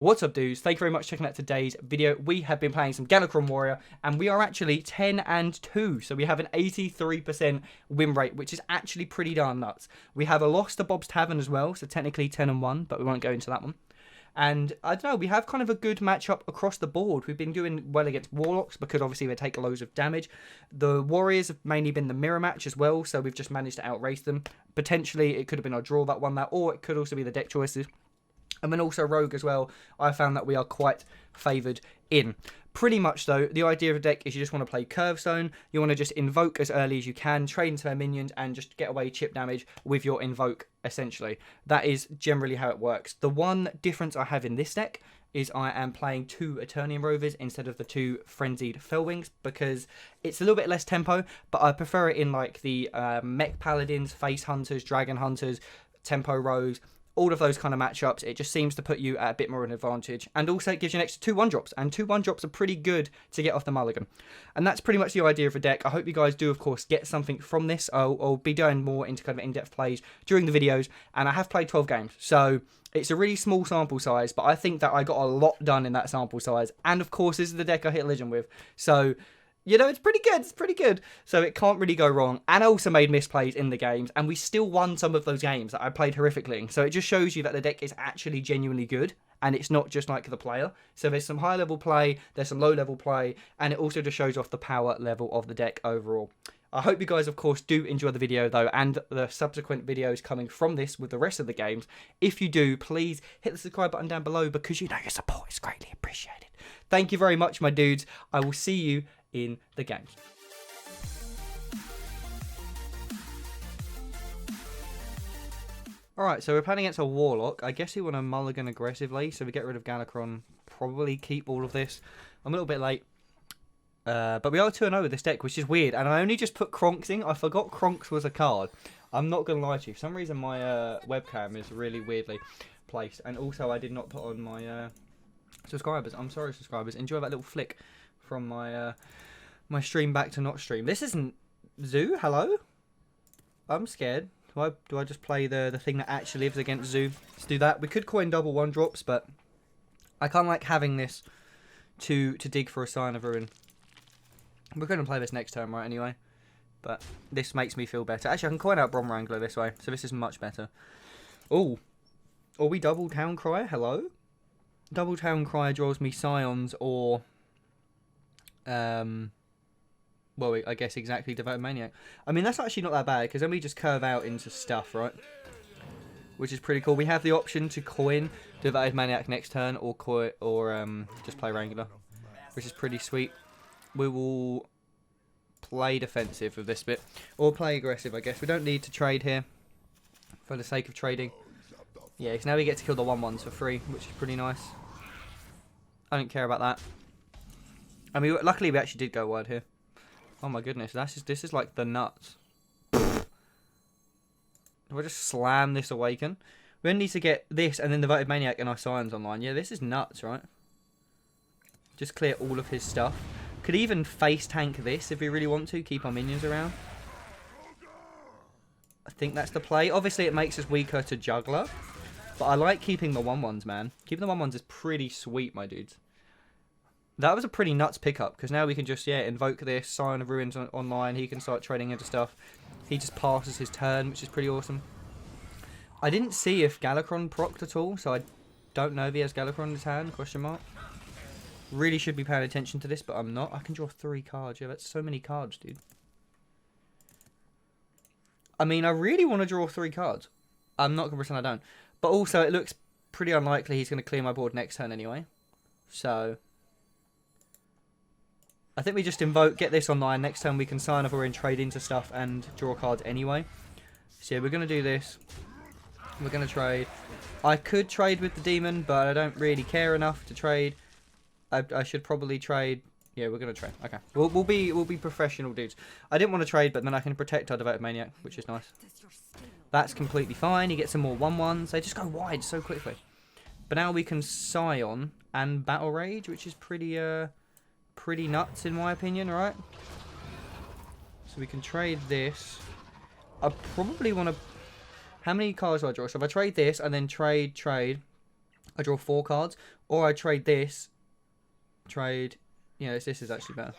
What's up, dudes? Thank you very much for checking out today's video. We have been playing some Galakrond Warrior, and we are actually 10-2, so we have an 83% win rate, which is actually pretty darn nuts. We have a loss to Bob's Tavern as well, so technically 10-1, but we won't go into that one. And I don't know, we have kind of a good matchup across the board. We've been doing well against Warlocks because obviously they take loads of damage. The Warriors have mainly been the mirror match as well, so we've just managed to outrace them. Potentially, it could have been our draw that won that, or it could also be the deck choices. And then also Rogue as well, I found that we are quite favoured in. Pretty much though, the idea of a deck is you just want to play curvestone. You want to just invoke as early as you can, trade into their minions, and just get away chip damage with your invoke, essentially. That is generally how it works. The one difference I have in this deck is I am playing 2 Eternian Rovers instead of the 2 Frenzied Fellwings, because it's a little bit less tempo, but I prefer it in like the mech paladins, face hunters, dragon hunters, tempo rogues, all of those kind of matchups. It just seems to put you at a bit more of an advantage. And also it gives you an extra 2 1-drops. And 2 1-drops are pretty good to get off the mulligan. And that's pretty much the idea of a deck. I hope you guys do, of course, get something from this. I'll be doing more into kind of in-depth plays during the videos. And I have played 12 games. So it's a really small sample size. But I think that I got a lot done in that sample size. And, of course, this is the deck I hit Legend with. So, you know, it's pretty good. It's pretty good. So it can't really go wrong. And I also made misplays in the games. And we still won some of those games that I played horrifically. So it just shows you that the deck is actually genuinely good. And it's not just like the player. So there's some high level play. There's some low level play. And it also just shows off the power level of the deck overall. I hope you guys, of course, do enjoy the video, though, and the subsequent videos coming from this with the rest of the games. If you do, please hit the subscribe button down below, because you know your support is greatly appreciated. Thank you very much, my dudes. I will see you in the games. Alright, so we're playing against a Warlock. I guess we want to mulligan aggressively, so we get rid of Galakrond. Probably keep all of this. I'm a little bit late. But we are 2-0 with this deck, which is weird. And I only just put Kronks in. I forgot Kronks was a card. I'm not going to lie to you. For some reason, my webcam is really weirdly placed. And also, I did not put on my subscribers. I'm sorry, subscribers. Enjoy that little flick from my my stream back to not stream. This isn't Zoo. Hello? I'm scared. Do I just play the thing that actually lives against Zoo? Let's do that. We could coin double 1-drops, but I can't like having this to dig for a Sign of Ruin. We're going to play this next turn, right, anyway. But this makes me feel better. Actually, I can coin out Wrangler this way, so this is much better. Oh. Or we double Town Cry? Hello? Double Town Cry draws me Scions or... well, I guess exactly Devoted Maniac. I mean, that's actually not that bad, because then we just curve out into stuff, right? Which is pretty cool. We have the option to coin Devoted Maniac next turn, or just play Wrangler, which is pretty sweet. We will play defensive with this bit, or play aggressive, I guess. We don't need to trade here for the sake of trading. Yeah, because now we get to kill the 1/1s for free, which is pretty nice. I don't care about that. I mean, luckily we actually did go wide here. Oh my goodness, this is like the nuts. Do I just slam this Awaken? We only need to get this and then the Devoted Maniac and our Scions online. Yeah, this is nuts, right? Just clear all of his stuff. Could even face tank this if we really want to. Keep our minions around. I think that's the play. Obviously, it makes us weaker to Juggler. But I like keeping the 1/1s, man. Keeping the 1/1s is pretty sweet, my dudes. That was a pretty nuts pickup, because now we can just, yeah, invoke this, Sign of Ruins online. He can start trading into stuff. He just passes his turn, which is pretty awesome. I didn't see if Galakrond procced at all, so I don't know if he has Galakrond in his hand, question mark. Really should be paying attention to this, but I'm not. I can draw 3 cards. Yeah, that's so many cards, dude. I mean, I really want to draw 3 cards. I'm not going to pretend I don't. But also, it looks pretty unlikely he's going to clear my board next turn anyway. So I think we just invoke, get this online. Next time we can sign up or in trade into stuff and draw cards anyway. So yeah, we're going to do this. We're going to trade. I could trade with the demon, but I don't really care enough to trade. I should probably trade. Yeah, we're going to trade. Okay. We'll be professional dudes. I didn't want to trade, but then I can protect our Devoted Maniac, which is nice. That's completely fine. He gets some more 1/1s. They just go wide so quickly. But now we can Scion and Battle Rage, which is pretty nuts in my opinion, right? So we can trade this. I probably want to... How many cards do I draw? So if I trade this and then trade, I draw 4 cards. Or I trade this. Trade. Yeah, this is actually better.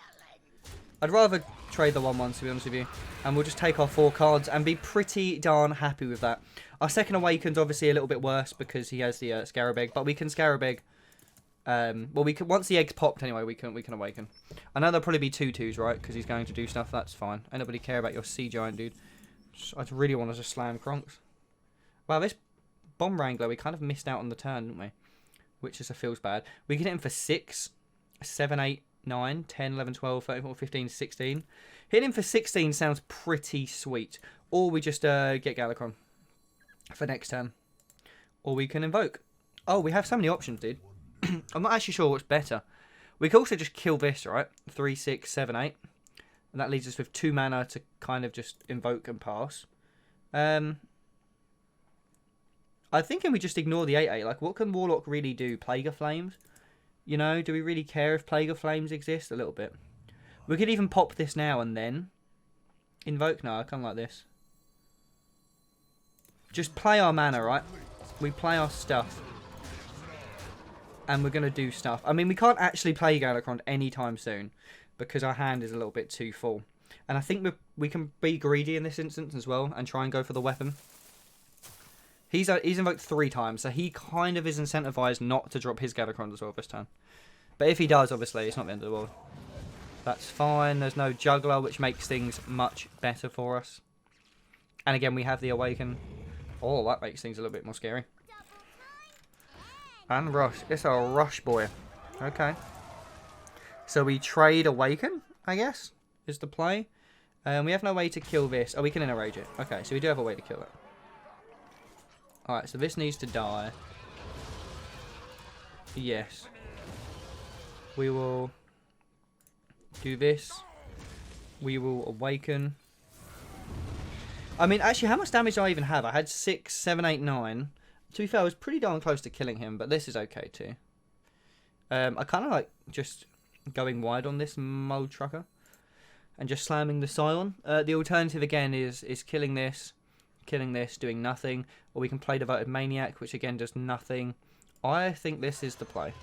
I'd rather trade the 1/1, to be honest with you. And we'll just take our 4 cards and be pretty darn happy with that. Our second Awaken's obviously a little bit worse because he has the Scarab Egg. But we can Scarab Egg. Well, we can, once the egg's popped anyway, we can Awaken. I know there'll probably be 2/2s, right? Because he's going to do stuff. That's fine. Ain't nobody care about your Sea Giant, dude. I really want to just slam Kronks. Wow, this Bomb Wrangler, we kind of missed out on the turn, didn't we? Which just feels bad. We can hit him for 6, 7, 8, 9, 10, 11, 12, 13, 14, 15, 16. Hitting him for 16 sounds pretty sweet. Or we just get Galakrond for next turn. Or we can invoke. Oh, we have so many options, dude. I'm not actually sure what's better. We can also just kill this, right? 3, 6, 7, 8. And that leaves us with 2 mana to kind of just invoke and pass. I'm thinking we just ignore the 8/8. Like, what can Warlock really do? Plague of Flames? You know, do we really care if Plague of Flames exist? A little bit. We could even pop this now and then. Invoke? No, I can't like this. Just play our mana, right? We play our stuff. And we're going to do stuff. I mean, we can't actually play Galakrond anytime soon. Because our hand is a little bit too full. And I think we can be greedy in this instance as well. And try and go for the weapon. He's invoked 3 times. So he kind of is incentivized not to drop his Galakrond as well this turn. But if he does, obviously, it's not the end of the world. That's fine. There's no Juggler, which makes things much better for us. And again, we have the Awaken. Oh, that makes things a little bit more scary. And Rush. It's a Rush boy. Okay. So we trade Awaken, I guess, is the play. We have no way to kill this. Oh, we can enrage it. Okay, so we do have a way to kill it. Alright, so this needs to die. Yes. We will do this. We will Awaken. I mean, actually, how much damage do I even have? I had 6, 7, 8, 9. To be fair, I was pretty darn close to killing him, but this is okay too. I kind of like just going wide on this Mold Trucker and just slamming the Scion. The alternative again is killing this, doing nothing, or we can play Devoted Maniac, which again does nothing. I think this is the play.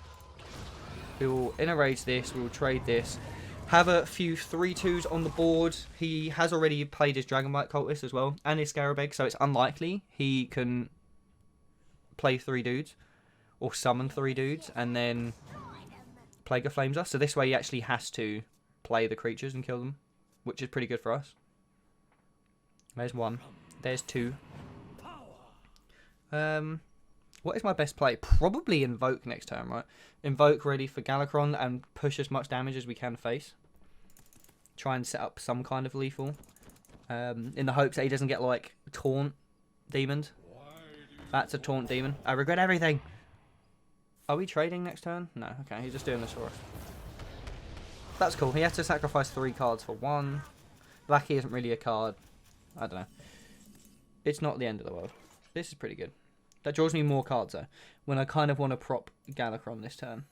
We will enrage this, we will trade this, have a few 3/2s on the board. He has already played his Dragonbite Cultist as well, and his Scarab Egg, so it's unlikely he can play 3 dudes, or summon 3 dudes, and then Plague of Flames us. So this way he actually has to play the creatures and kill them, which is pretty good for us. There's 1. There's 2. What is my best play? Probably Invoke next turn, right? Invoke ready for Galakrond and push as much damage as we can face. Try and set up some kind of lethal. In the hopes that he doesn't get, like, Taunt Demoned. That's a Taunt Demon. I regret everything. Are we trading next turn? No. Okay, he's just doing this for us. That's cool. He has to sacrifice 3 cards for 1. Blacky isn't really a card. I don't know. It's not the end of the world. This is pretty good. That draws me more cards, though, when I kind of want to prop Galakrond this turn.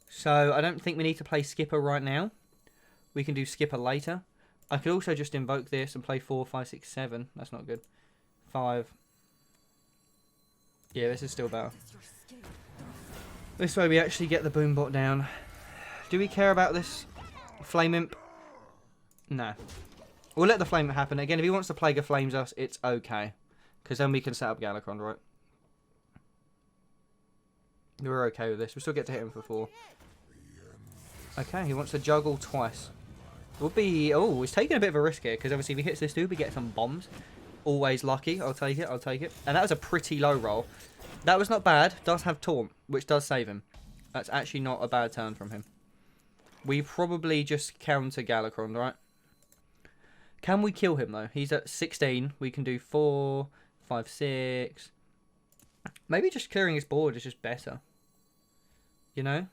So, I don't think we need to play Skipper right now. We can do Skipper later. I could also just invoke this and play 4, 5, 6, 7. That's not good. 5. Yeah, this is still better. This way we actually get the Boombot down. Do we care about this Flame Imp? No. We'll let the Flame Imp happen. Again, if he wants to Plague of Flames us, it's okay. Because then we can set up Galakrond, right? We're okay with this. We still get to hit him for 4. Okay, he wants to juggle twice. We'll be... Oh, he's taking a bit of a risk here. Because obviously if he hits this dude, we get some bombs. Always lucky. I'll take it. I'll take it. And that was a pretty low roll. That was not bad. Does have Taunt, which does save him. That's actually not a bad turn from him. We probably just counter Galakrond, right? Can we kill him, though? He's at 16. We can do 4, 5, 6. Maybe just clearing his board is just better. You know?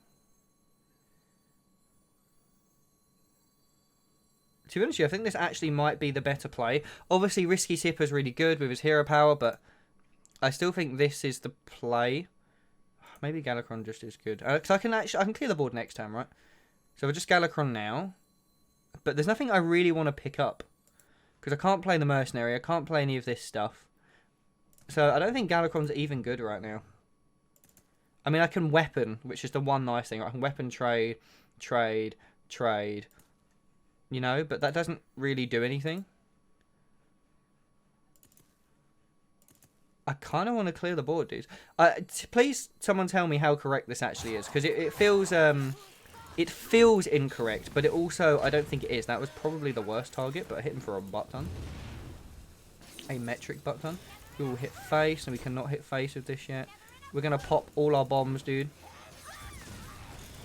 To be honest with you, I think this actually might be the better play. Obviously, Risky Sipper's really good with his hero power, but I still think this is the play. Maybe Galakrond just is good. Because I can clear the board next time, right? So we'll just Galakrond now. But there's nothing I really want to pick up. Because I can't play the Mercenary. I can't play any of this stuff. So I don't think Galakrond's even good right now. I mean, I can weapon, which is the one nice thing. I can weapon trade, you know, but that doesn't really do anything. I kind of want to clear the board, dude. Please, someone tell me how correct this actually is, because it feels incorrect, but it also, I don't think it is. That was probably the worst target, but I hit him for a butt ton. A metric butt ton. We will hit face, and we cannot hit face with this yet. We're going to pop all our bombs, dude.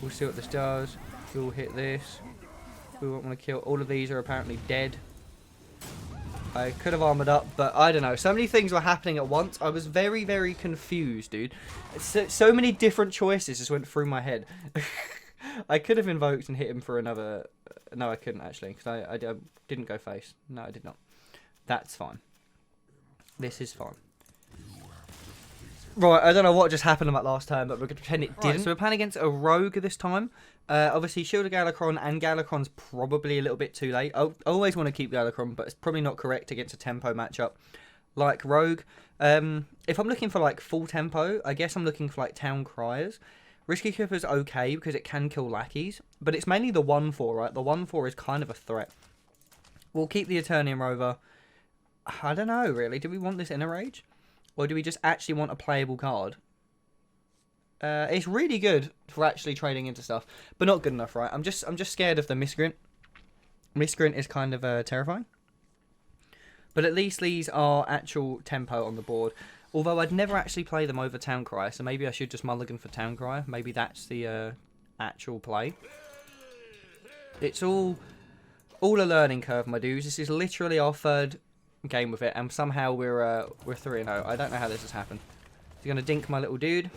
We'll see what this does. We'll hit this. We won't want to kill. All of these are apparently dead. I could have armored up, but I don't know. So many things were happening at once. I was very, very confused, dude. So many different choices just went through my head. I could have invoked and hit him for another... No, I couldn't, actually, because I didn't go face. No, I did not. That's fine. This is fine. Right, I don't know what just happened on that last turn, but we're going to pretend it didn't. So we're playing against a rogue this time. Obviously, Shield of Galakrond, and Galakrond's probably a little bit too late. I always want to keep Galakrond, but it's probably not correct against a tempo matchup like rogue. If I'm looking for like full tempo, I guess I'm looking for like Town Criers. Risky Kipper's okay because it can kill lackeys, but it's mainly the 1/4, right? The 1/4 is kind of a threat. We'll keep the Eternium Rover. I don't know, really. Do we want this Inner Rage? Or do we just actually want a playable card? It's really good for actually trading into stuff, but not good enough, right? I'm just scared of the Miscreant. Miscreant is kind of terrifying. But at least these are actual tempo on the board. Although I'd never actually play them over Town Crier, so maybe I should just mulligan for Town Crier. Maybe that's the actual play. It's all a learning curve, my dudes. This is literally our third game with it, and somehow we're 3-0. I don't know how this has happened. He's gonna dink my little dude.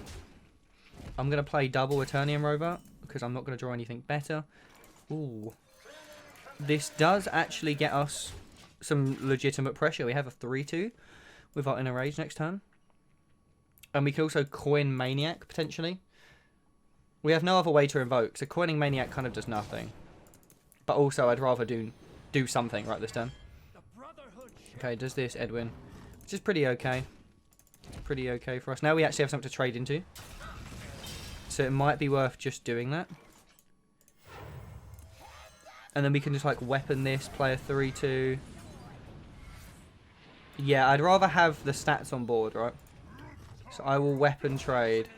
I'm gonna play double Eternium Rover because I'm not gonna draw anything better. Ooh, this does actually get us some legitimate pressure. We have a 3/2 with our Inner Rage next turn, and we can also coin Maniac potentially. We have no other way to invoke, so coining Maniac kind of does nothing. But also, I'd rather do something right this turn. Okay, does this Edwin, which is pretty okay. Pretty okay for us. Now we actually have something to trade into. So it might be worth just doing that. And then we can just like weapon this, play a 3/2. Yeah, I'd rather have the stats on board, right? So I will weapon trade.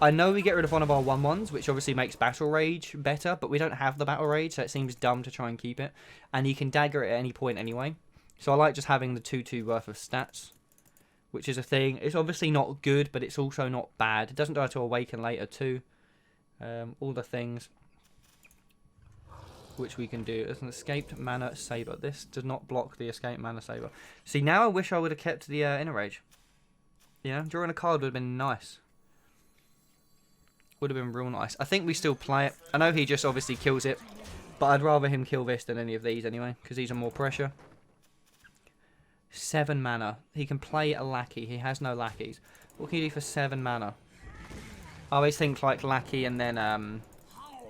I know we get rid of one of our 1/1s, which obviously makes Battle Rage better, but we don't have the Battle Rage, so it seems dumb to try and keep it. And you can dagger it at any point anyway. So I like just having the 2/2 worth of stats, which is a thing. It's obviously not good, but it's also not bad. It doesn't die to awaken later too. All the things which we can do. As an escaped mana saber. This does not block the escaped mana saber. See, now I wish I would have kept the Inner Rage. Yeah, drawing a card would have been nice. Would have been real nice. I think we still play it. I know he just obviously kills it, but I'd rather him kill this than any of these anyway, because these are more pressure. 7 mana. He can play a lackey. He has no lackeys. What can you do for 7 mana? I always think like lackey and then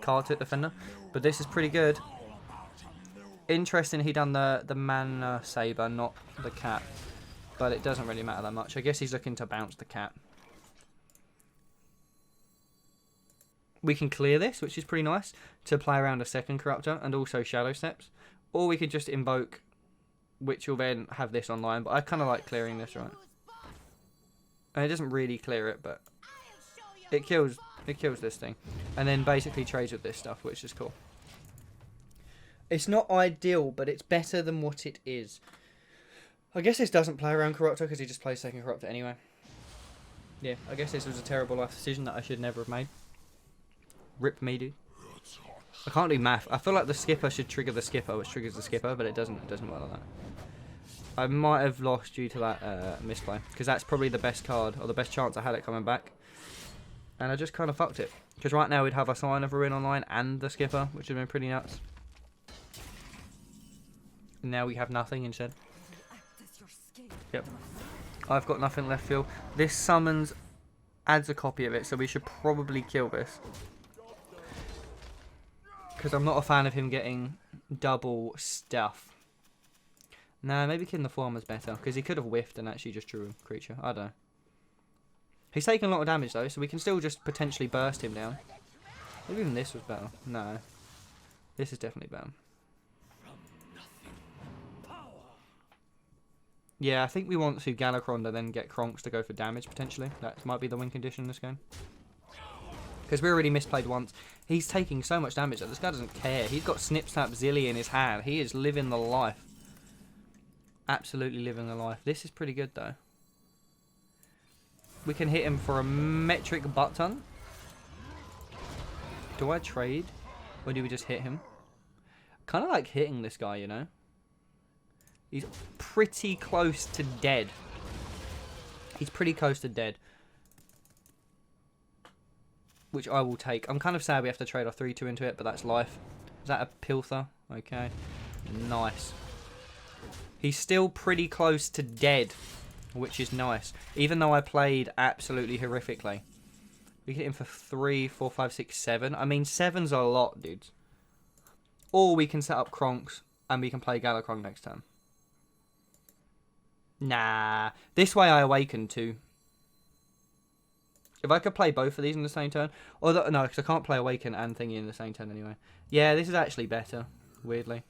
card to defender, but this is pretty good. Interesting he done the mana saber, not the cat, but it doesn't really matter that much. I guess he's looking to bounce the cat. We can clear this, which is pretty nice, to play around a second corruptor and also Shadow Steps, or we could just invoke, which will then have this online, but I kind of like clearing this, right? And it doesn't really clear it, but it kills this thing. And then basically trades with this stuff, which is cool. It's not ideal, but it's better than what it is. I guess this doesn't play around Corruptor because he just plays second Corruptor anyway. Yeah, I guess this was a terrible life decision that I should never have made. Rip me, dude. I can't do math. I feel like the skipper should trigger the skipper, which triggers the skipper, but it doesn't work like that. I might have lost due to that misplay, because that's probably the best card, or the best chance I had at coming back. And I just kind of fucked it. Because right now we'd have a Sign of Ruin online and the skipper, which would have been pretty nuts. And now we have nothing instead. Yep. I've got nothing left field. This summons adds a copy of it, so we should probably kill this. Because I'm not a fan of him getting double stuff. Nah, maybe killing the Farmer's better. Because he could have whiffed and actually just drew a creature. I don't know. He's taking a lot of damage though, so we can still just potentially burst him down. Maybe even this was better. No. This is definitely better. Yeah, I think we want to Galakrond and then get Kronks to go for damage, potentially. That might be the win condition in this game. Because we already misplayed once. He's taking so much damage that this guy doesn't care. He's got Snip Snap Zilly in his hand. He is living the life. Absolutely living the life. This is pretty good, though. We can hit him for a metric butt ton. Do I trade? Or do we just hit him? Kind of like hitting this guy, you know? He's pretty close to dead. He's pretty close to dead. Which I will take. I'm kind of sad we have to trade our 3-2 into it, but that's life. Is that a Pilther? Okay. Nice. He's still pretty close to dead, which is nice. Even though I played absolutely horrifically. We can hit him for 3, 4, 5, 6, 7. I mean, 7's a lot, dudes. Or we can set up Kronks and we can play Galakrond next turn. Nah. This way I awaken too. If I could play both of these in the same turn. Or no, because I can't play Awaken and Thingy in the same turn anyway. Yeah, this is actually better. Weirdly.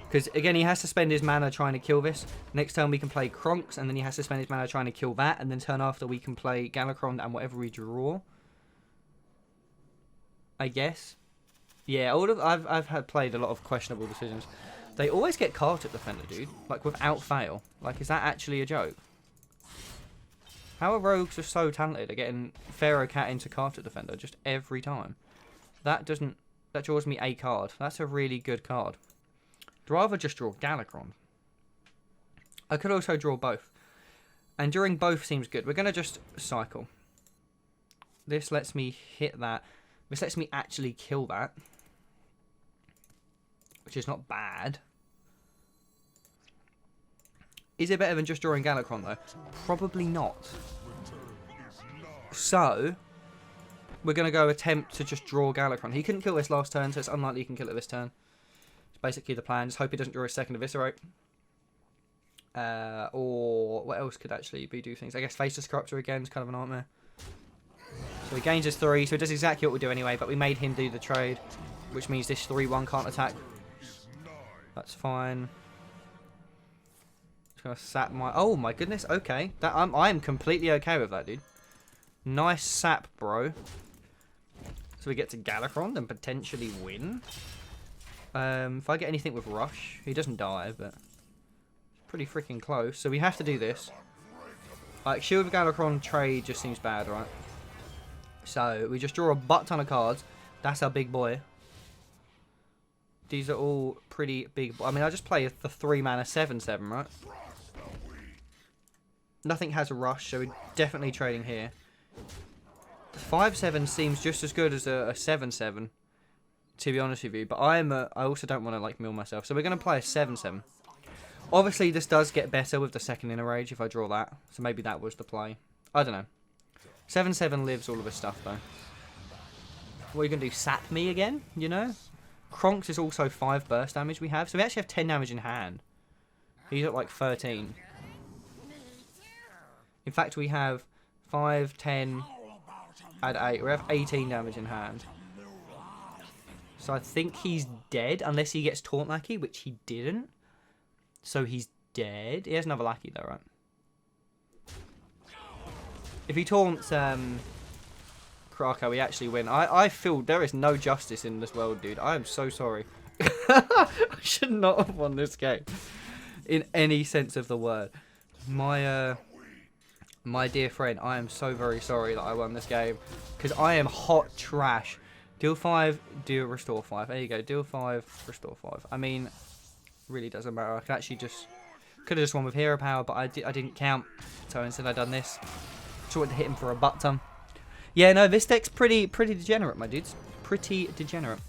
Because, again, he has to spend his mana trying to kill this. Next turn we can play Kronks, and then he has to spend his mana trying to kill that. And then turn after we can play Galakrond and whatever we draw. I guess. Yeah, I've had played a lot of questionable decisions. They always get Carpet Defender, dude. Like, without fail. Like, is that actually a joke? How are rogues are so talented at getting Pharaoh Cat into Carpet Defender just every time? That draws me a card. That's a really good card. I'd rather just draw Galakrond. I could also draw both. And drawing both seems good. We're going to just cycle. This lets me hit that. This lets me actually kill that. Which is not bad. Is it better than just drawing Galakrond though? Probably not. So, we're going to go attempt to just draw Galakrond. He couldn't kill this last turn, so it's unlikely he can kill it this turn. It's basically the plan. Just hope he doesn't draw a second Eviscerate. Or what else could actually be do things? I guess Face Disruptor again is kind of a nightmare. So he gains his 3, so he does exactly what we do anyway, but we made him do the trade, which means this 3-1 can't attack. That's fine. Just gonna sap my... Oh my goodness, okay. That I am completely okay with that, dude. Nice sap, bro. So we get to Galakrond and potentially win. If I get anything with Rush, he doesn't die, but pretty freaking close. So we have to do this. Like, Shield of Galakrond trade just seems bad, right? So we just draw a butt ton of cards. That's our big boy. These are all pretty big. I mean, I just play the 3-mana 7/7, right? Nothing has a rush, so we're definitely trading here. The 5/7 seems just as good as a 7/7, to be honest with you. But I also don't want to like mill myself, so we're going to play a 7/7. Obviously, this does get better with the second Inner Rage if I draw that. So maybe that was the play. I don't know. 7/7 lives all of his stuff though. What are you going to do? Sap me again? You know? Kronks is also 5 burst damage we have. So we actually have 10 damage in hand. He's at like 13. In fact, we have 5, 10, add 8. We have 18 damage in hand. So I think he's dead unless he gets Taunt Lackey, which he didn't. So he's dead. He has another Lackey though, right? If he taunts Krakow, we actually win. I feel there is no justice in this world, dude. I am so sorry. I should not have won this game. In any sense of the word. My dear friend, I am so very sorry that I won this game. Because I am hot trash. Deal 5, deal restore 5. There you go. Deal 5, restore 5. I mean, really doesn't matter. I could actually just... Could have just won with Hero Power, but I didn't count. So instead I done this. Just wanted to hit him for a butt ton. Yeah, no, this deck's pretty degenerate, my dudes. Pretty degenerate.